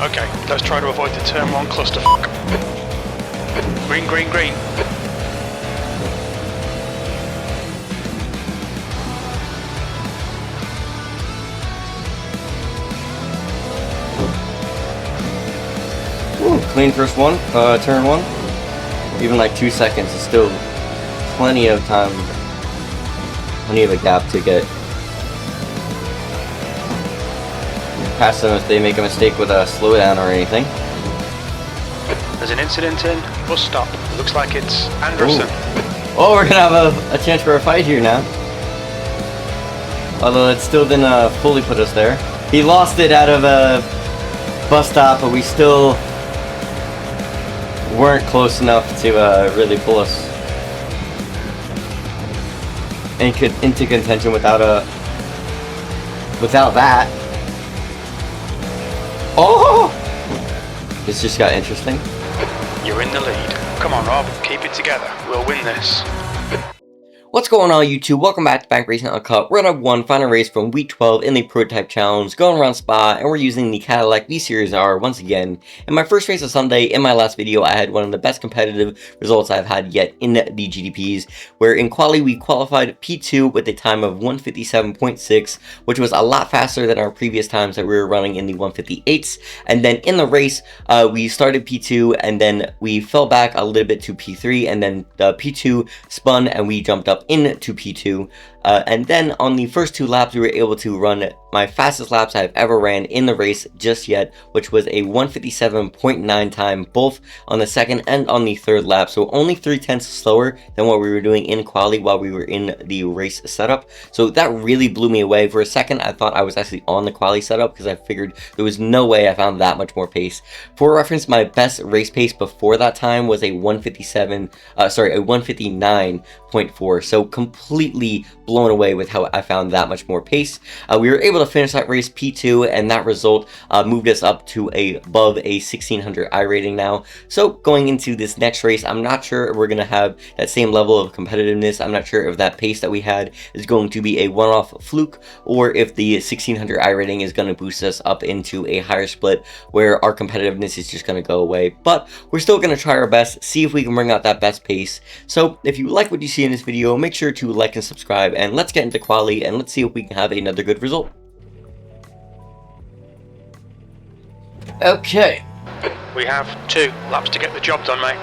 Okay, let's try to avoid the turn 1 cluster. Green, green, green. Ooh, clean first one, turn 1. Even like 2 seconds is still plenty of time, plenty of a gap to get past them if they make a mistake with a slowdown or anything. There's an incident in, bus stop. It looks like it's Anderson. Ooh. Oh, we're gonna have a chance for a fight here now. Although it still didn't fully put us there. He lost it out of a bus stop, but we still weren't close enough to really pull us into contention without that. Oh! This just got interesting. You're in the lead. Come on, Rob. Keep it together. We'll win this. What's going on, YouTube? Welcome back to Bank Racing Uncut. We're on one final race from week 12 in the prototype challenge, going around Spa, and we're using the Cadillac V-Series R once again. In my first race of Sunday, in my last video, I had one of the best competitive results I've had yet in the GDPs, where in Quali we qualified P2 with a time of 157.6, which was a lot faster than our previous times that we were running in the 158s. And then in the race, we started P2, and then we fell back a little bit to P3, and then the P2 spun, and we jumped up into P2, and then on the first 2 laps we were able to run my fastest laps I've ever ran in the race just yet, which was a 157.9 time both on the second and on the third lap, so only 0.3 slower than what we were doing in Quali while we were in the race setup. So that really blew me away. For a second I thought I was actually on the Quali setup because I figured there was no way I found that much more pace. For reference, my best race pace before that time was a 159.4, so completely blown away with how I found that much more pace. We were able to finish that race P2, and that result moved us up to above a 1600 iRating now. So going into this next race, I'm not sure if we're going to have that same level of competitiveness. I'm not sure if that pace that we had is going to be a one-off fluke, or if the 1600 iRating is going to boost us up into a higher split where our competitiveness is just going to go away. But we're still going to try our best, see if we can bring out that best pace. So if you like what you see in this video, make sure to like and subscribe, and let's get into Quali and let's see if we can have another good result. Okay. We have 2 laps to get the job done, mate.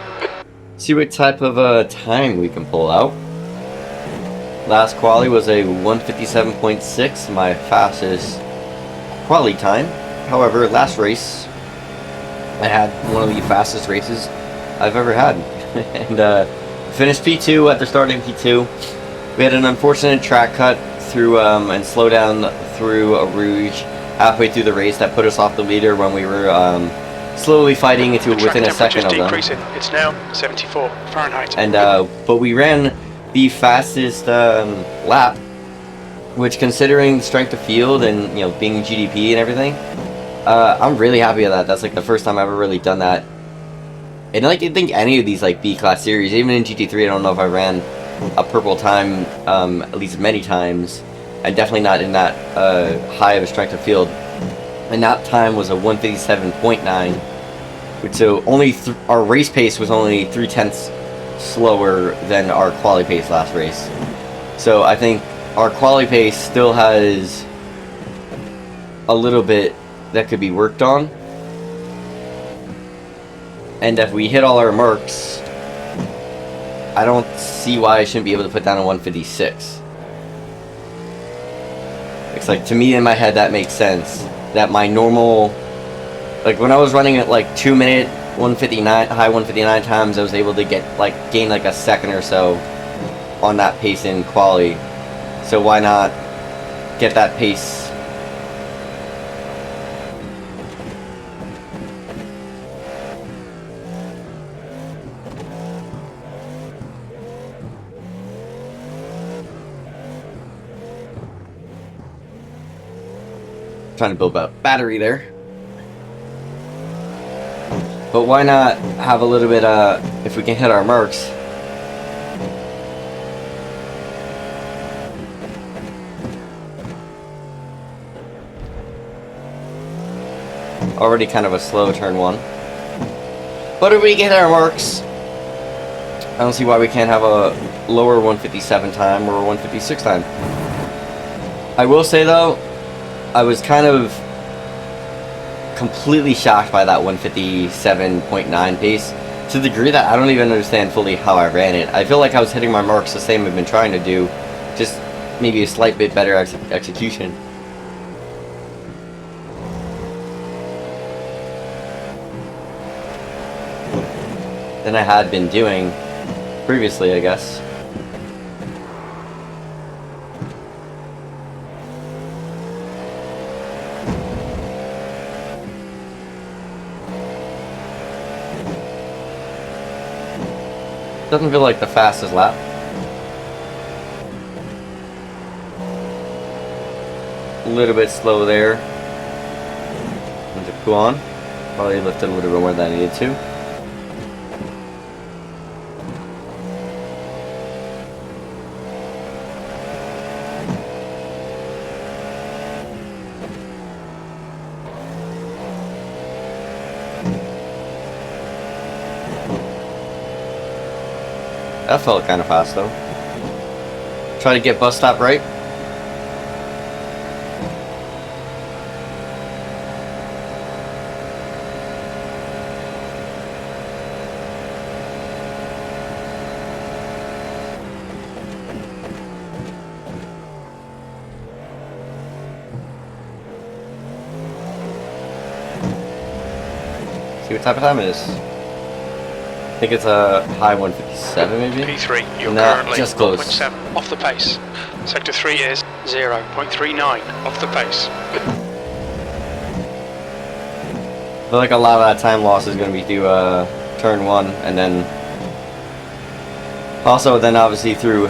See what type of time we can pull out. Last Quali was a 157.6, my fastest Quali time. However, last race I had one of the fastest races I've ever had. And finished P2 at the start of P2. We had an unfortunate track cut through and slowdown through a Rouge halfway through the race that put us off the leader when we were slowly fighting into within a second of them. It's now 74 Fahrenheit. And but we ran the fastest lap, which, considering strength of field and being GDP and everything, I'm really happy with that. That's like the first time I've ever really done that. And I think any of these like B-class series, even in GT3, I don't know if I ran a purple time at least many times, and definitely not in that high of a strength of field. And that time was a 157.9, which so only our race pace was only 0.3 slower than our Quali pace last race. So I think our Quali pace still has a little bit that could be worked on. And if we hit all our marks, I don't see why I shouldn't be able to put down a 156. It's like, to me in my head that makes sense. That my normal, like when I was running at like 2 minute 159, high 159 times, I was able to gain like a second or so on that pace in Quali. So why not get that pace? Trying to build a battery there, but why not have a little bit if we can hit our marks. Already kind of a slow turn 1. But if we get our marks, I don't see why we can't have a lower 157 time or a 156 time. I will say though, I was kind of completely shocked by that 157.9 pace, to the degree that I don't even understand fully how I ran it. I feel like I was hitting my marks the same I've been trying to do, just maybe a slight bit better execution. Than I had been doing previously, I guess. Doesn't feel like the fastest lap. A little bit slow there. Into Quali. Probably lifted a little bit more than I needed to. That felt kind of fast though. Try to get bus stop right. See what type of time it is. I think it's a high 157 maybe? P3, you're Nah, currently just close. 0.7 off the pace. Sector 3 is 0.39 off the pace. I feel like a lot of that time loss is going to be through turn 1, and then also then obviously through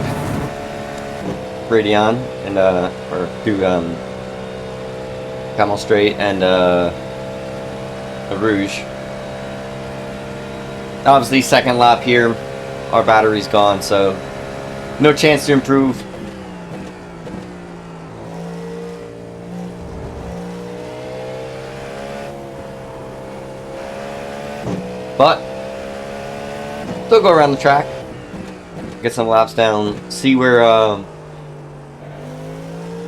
Radion and or through Camel Straight and Rouge. Obviously, second lap here, our battery's gone, so no chance to improve. But still go around the track, get some laps down, see where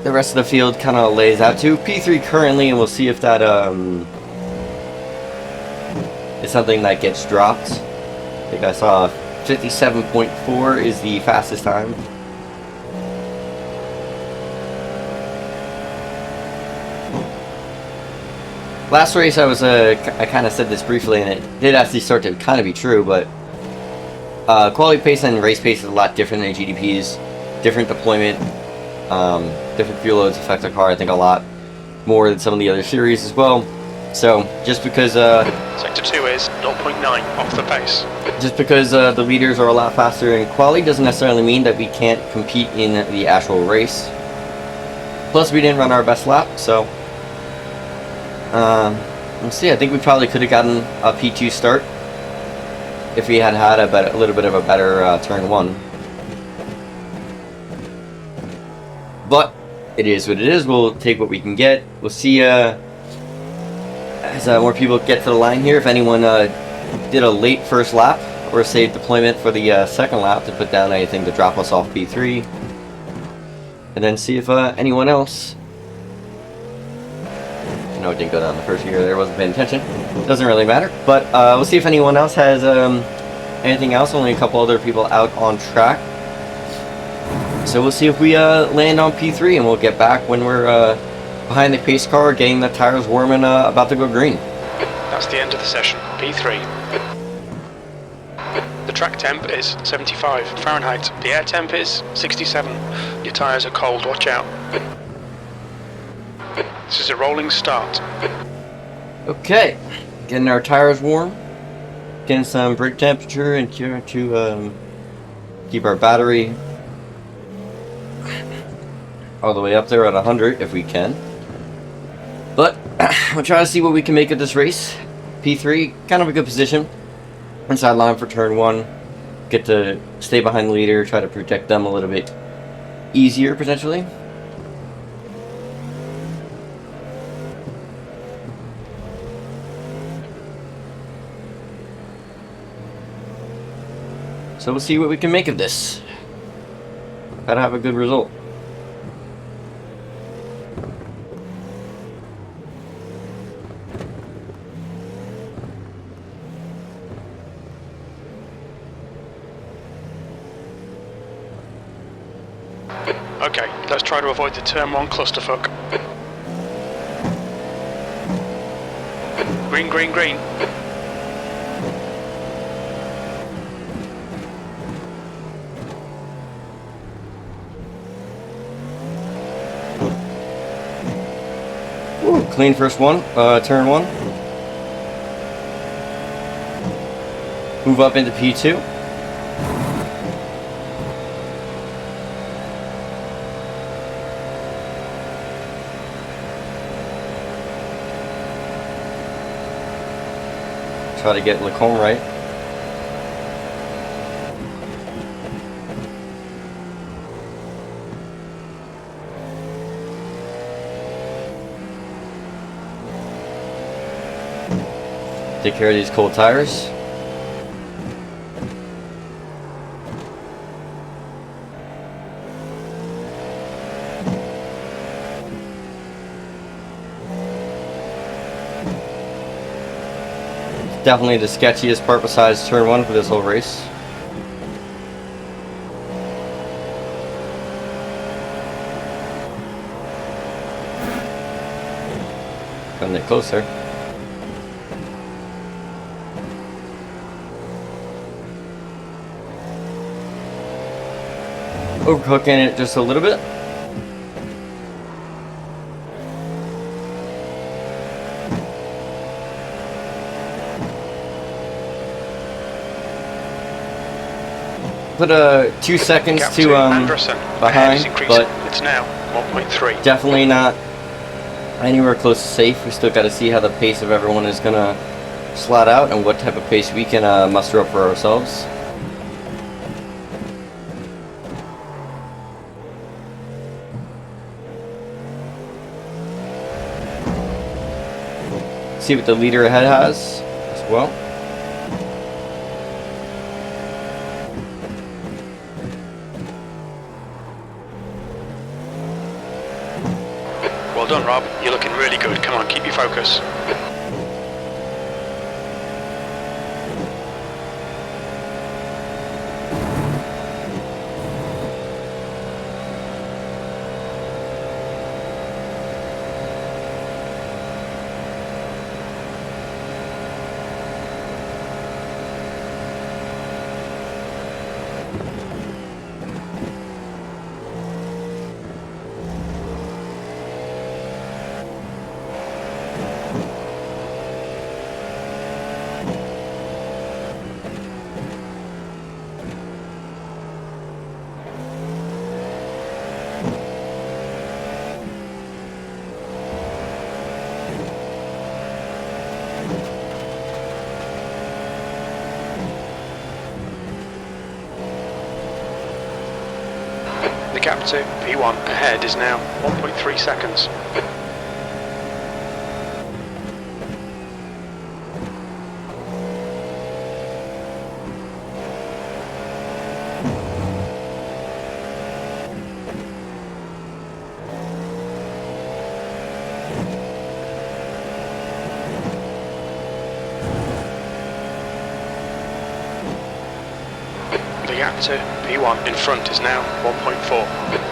the rest of the field kind of lays out to. P3 currently, and we'll see if that is something that gets dropped. I think I saw 57.4 is the fastest time. Last race I was I kind of said this briefly, and it did actually start to kind of be true, but quality pace and race pace is a lot different than GDP's. Different deployment, different fuel loads affect the car I think a lot more than some of the other series as well. So just because Sector 2 is 0.9 off the pace. Just because the leaders are a lot faster in quali doesn't necessarily mean that we can't compete in the actual race. Plus we didn't run our best lap, so let's see. I think we probably could have gotten a P2 start if we had had a little bit of a better turn 1. But it is what it is. We'll take what we can get. We'll see as more people get to the line here, if anyone did a late first lap or saved deployment for the second lap to put down anything to drop us off P3, and then see if anyone else. No, it didn't go down the first gear there, wasn't paying attention. Doesn't really matter, but we'll see if anyone else has anything else. Only a couple other people out on track. So we'll see if we land on P3, and we'll get back when we're behind the pace car, getting the tires warm and about to go green. That's the end of the session, P3. The track temp is 75 Fahrenheit. The air temp is 67. Your tyres are cold, watch out. This is a rolling start. Okay, getting our tires warm, getting some brake temperature and to keep our battery all the way up there at 100 if we can. But we'll try to see what we can make of this race. P3, kind of a good position. Inside line for turn 1. Get to stay behind the leader, try to protect them a little bit easier potentially. So we'll see what we can make of this. Gotta have a good result. Okay, let's try to avoid the turn 1 clusterfuck. Green, green, green. Ooh, clean first one, turn 1. Move up into P2. Try to get Lacombe right. Take care of these cold tires. Definitely the sketchiest part besides turn 1 for this whole race. Coming in closer. Overcooking it just a little bit. Put 2 seconds Gap to Anderson. behind, but it's now 1.3. definitely not anywhere close to safe. We still got to see how the pace of everyone is gonna slot out and what type of pace we can muster up for ourselves. See what the leader ahead has as well. Well done, Rob. You're looking really good. Come on, keep your focus. The gap to P1 ahead is now 1.3 seconds. The gap to P1 in front is now 1.4.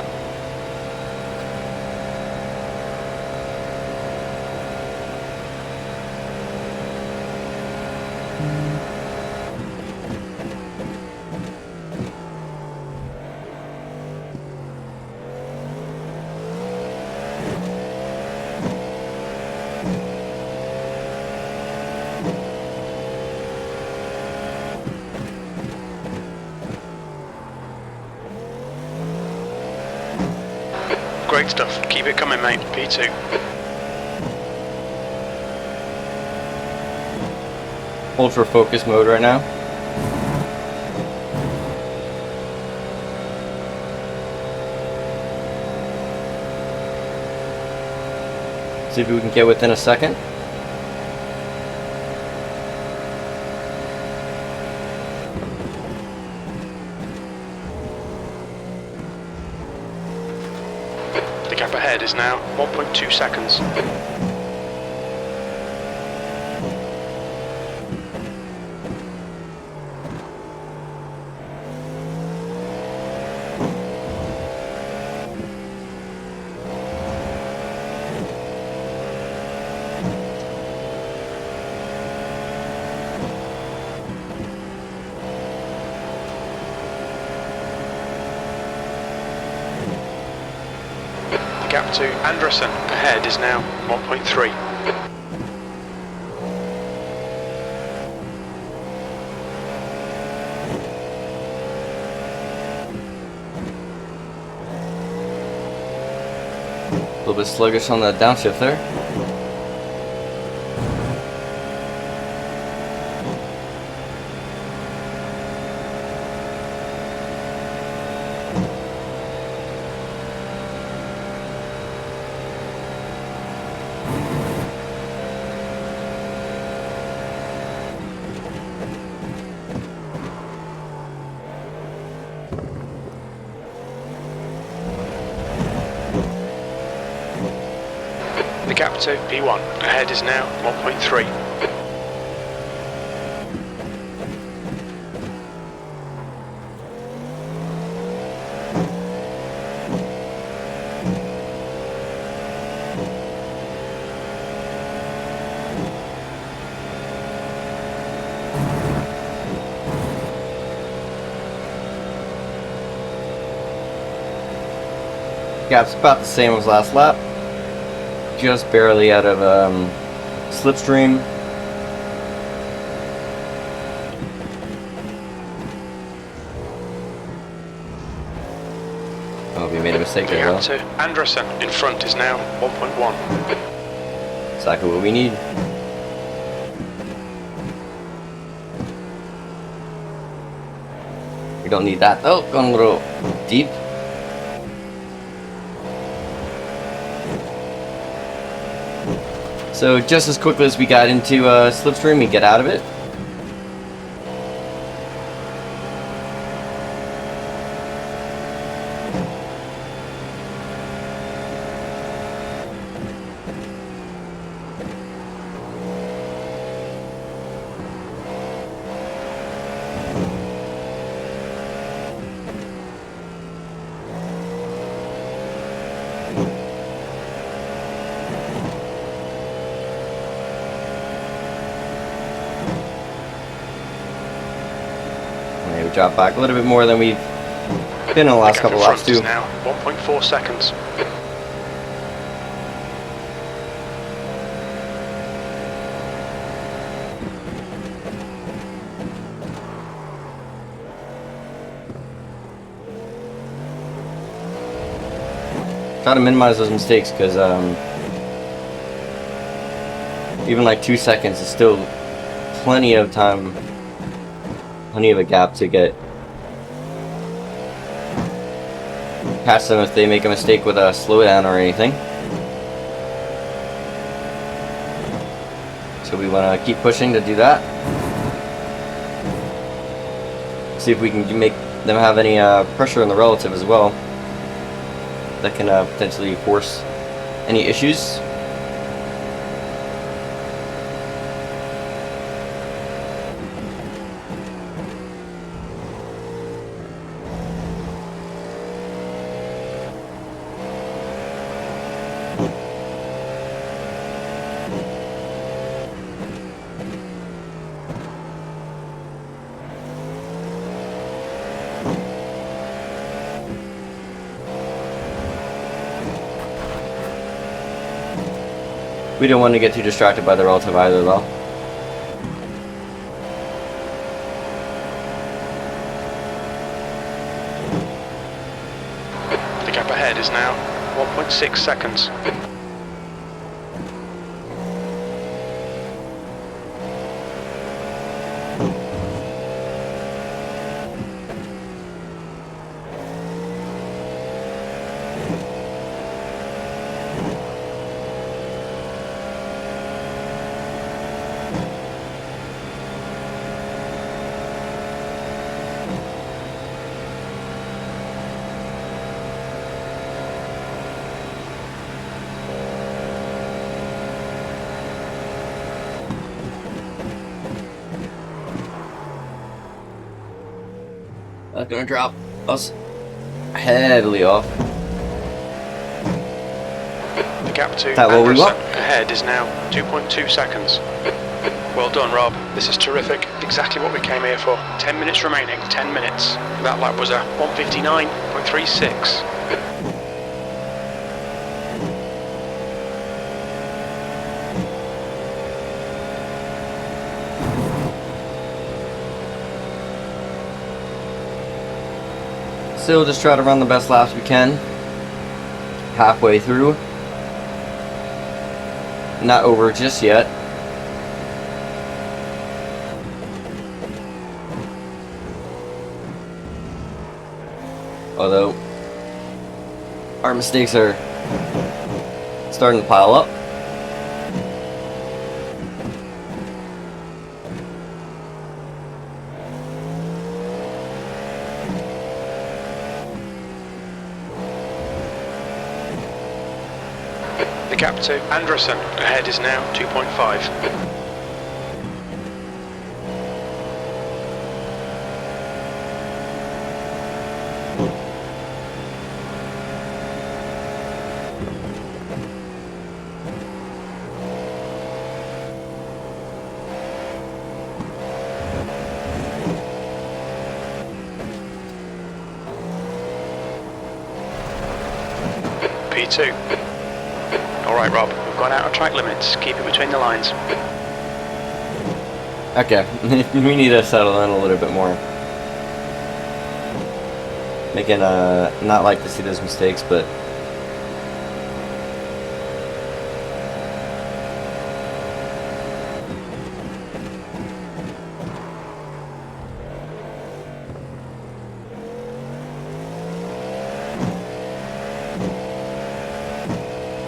Great stuff. Keep it coming, mate. P2. Ultra focus mode right now. See if we can get within a second. is now 1.2 seconds. The gap to Anderson ahead is now 1.3. A little bit sluggish on the downshift there. The gap to P1 ahead is now 1.3. Gap's about the same as last lap. Just barely out of slipstream. Oh, we made a mistake there. The gap to Anderson in front is now 1.1. Exactly what we need. We don't need that. Oh, going a little deep. So just as quickly as we got into slipstream, we get out of it. We dropped back a little bit more than we've been in the last couple laps too. Now 1.4 seconds. Try to minimize those mistakes because even like 2 seconds is still plenty of time. Plenty of a gap to get past them if they make a mistake with a slowdown or anything. So we want to keep pushing to do that. See if we can make them have any pressure on the relative as well. That can potentially force any issues. We don't want to get too distracted by the relative either, though. The gap ahead is now 1.6 seconds. That's gonna drop us heavily off. The gap to That what we Anderson want? ahead is now 2.2 seconds. Well done, Rob. This is terrific. Exactly what we came here for. 10 minutes remaining. 10 minutes. That lap was a 1:59.36. Still just try to run the best laps we can. Halfway through. Not over just yet. Although our mistakes are starting to pile up. The gap to Anderson ahead is now 2.5. P2. Alright, Rob, we've gone out of track limits. Keep it between the lines. Okay, we need to settle in a little bit more. Making not like to see those mistakes, but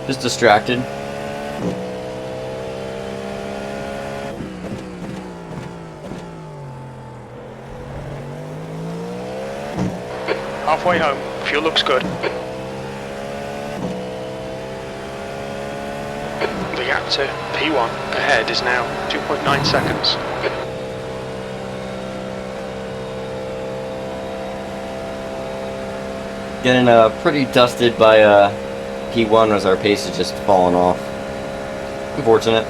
just distracted. Halfway home. Fuel looks good. The gap to P1 ahead is now 2.9 seconds. Getting pretty dusted by P1 as our pace is just falling off. Unfortunate.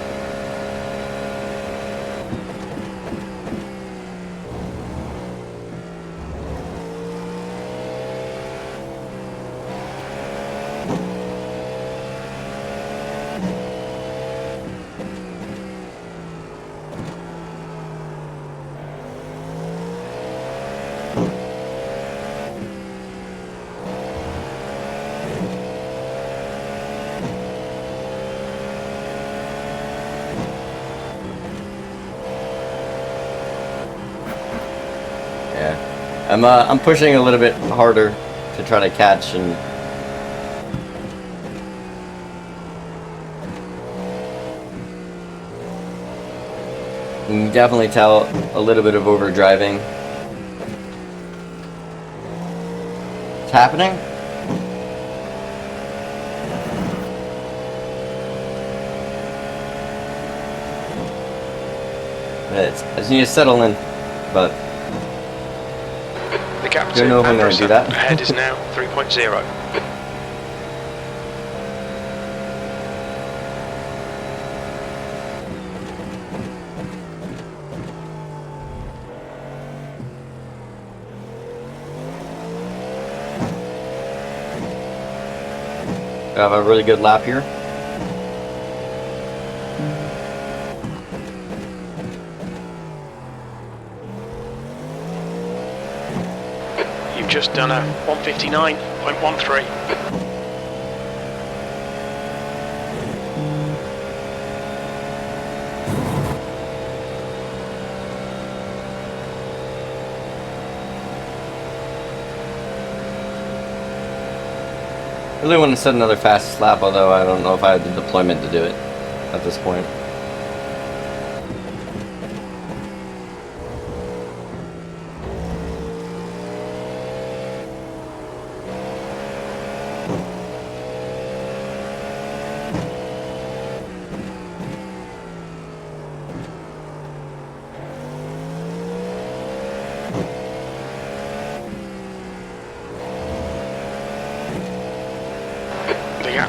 I'm pushing a little bit harder to try to catch, and you can definitely tell a little bit of overdriving. It's happening. I just need to settle in, but The gap I to don't know if I'm going to do Anderson that. ahead is now 3.0. I have a really good lap here. You've just done a 1:59.13. I really want to set another fast lap, although I don't know if I have the deployment to do it at this point.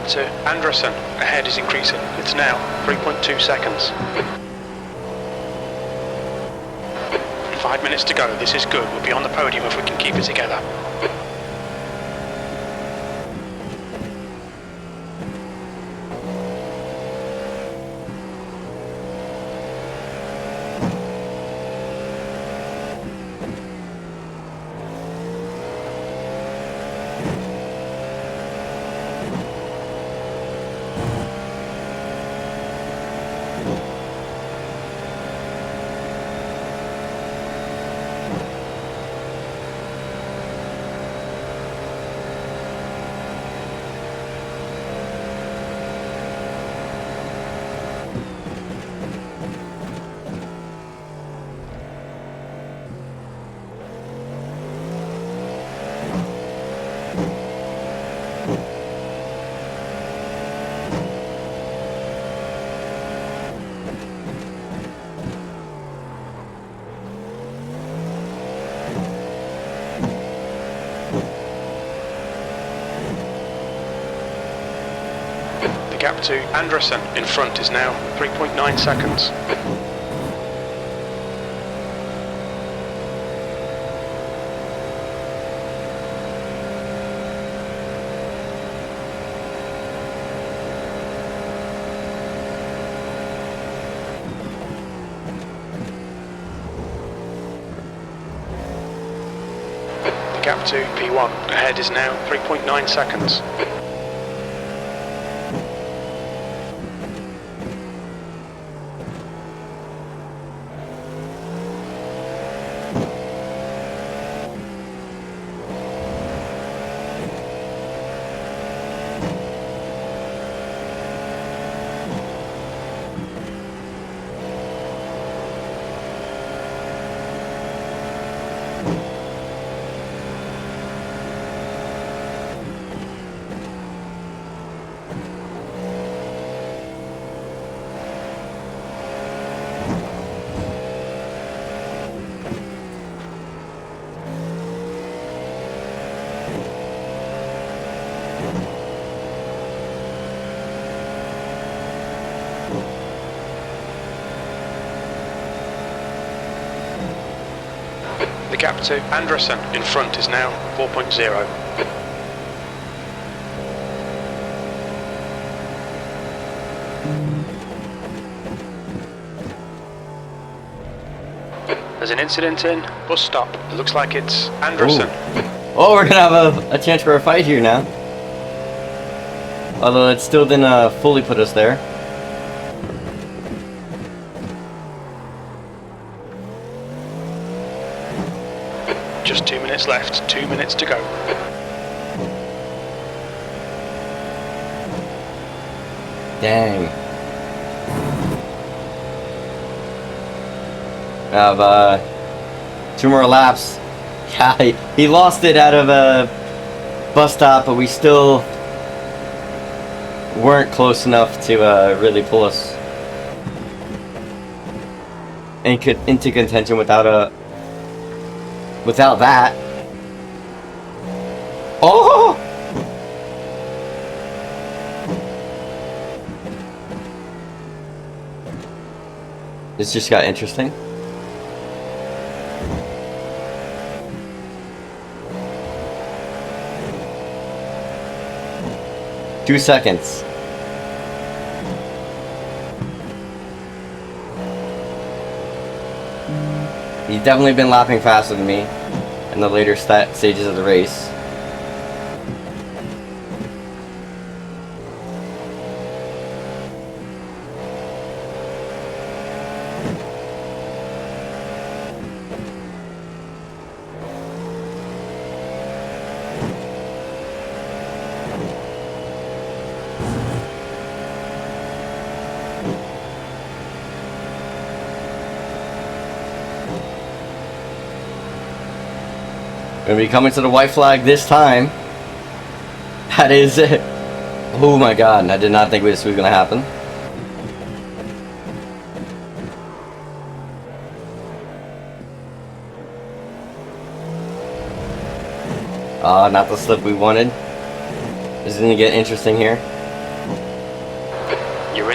gap to Anderson ahead is increasing. It's now 3.2 seconds. 5 minutes to go. This is good. We'll be on the podium if we can keep it together. The gap to Anderson in front is now 3.9 seconds. The gap to P1 ahead is now 3.9 seconds. The gap to Anderson in front is now 4.0. There's an incident in bus stop. It looks like it's Anderson. Ooh. Oh, we're gonna have a chance for a fight here now. Although it still didn't fully put us there. Just 2 minutes left, 2 minutes to go. Dang. Have 2 more laps. Yeah, he lost it out of a bus stop, but we still weren't close enough to really pull us into contention without that. Oh! This just got interesting. Two seconds. He's definitely been lapping faster than me in the later stages of the race. Gonna be coming to the white flag this time. That is it. Oh my god, I did not think this was gonna happen. Not the slip we wanted. This is gonna get interesting here.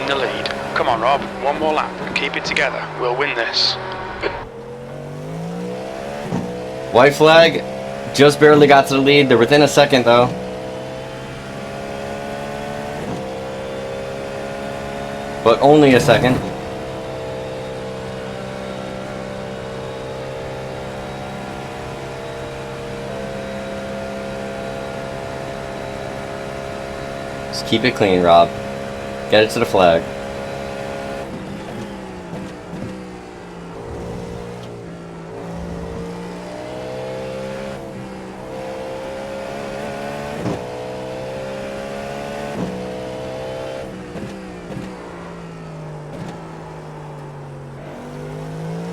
the lead. Come on, Rob, one more lap and keep it together. We'll win this. White flag, just barely got to the lead. They're within a second though. But only a second. Just keep it clean, Rob. Get it to the flag.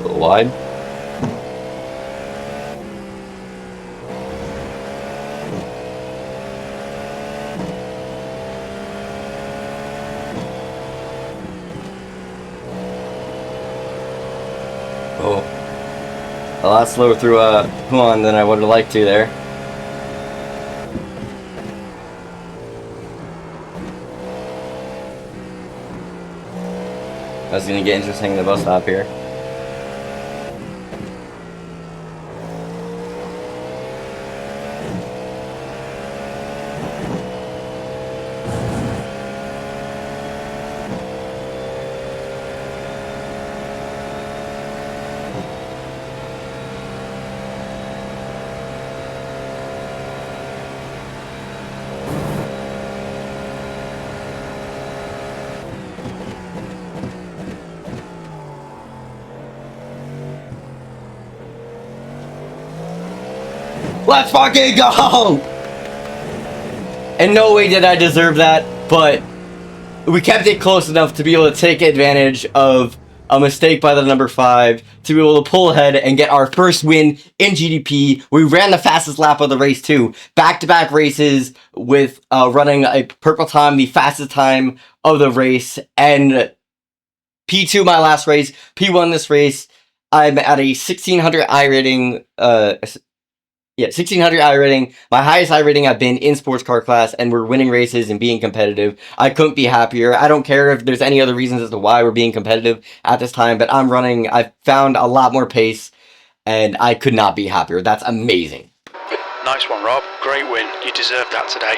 A little wide. Oh, a lot slower through Huan than I would have liked to there. That's gonna get interesting in the bus stop here. Let's fucking go! In no way did I deserve that, but we kept it close enough to be able to take advantage of a mistake by the number 5 to be able to pull ahead and get our first win in GDP. We ran the fastest lap of the race too. Back-to-back races with running a purple time, the fastest time of the race, and P2 my last race, P1 this race. I'm at a 1600 iRating, 1600 iRating, my highest iRating I've been in sports car class, and we're winning races and being competitive. I couldn't be happier. I don't care if there's any other reasons as to why we're being competitive at this time, but I've found a lot more pace, and I could not be happier. That's amazing. Nice one, Rob. Great win. You deserved that today.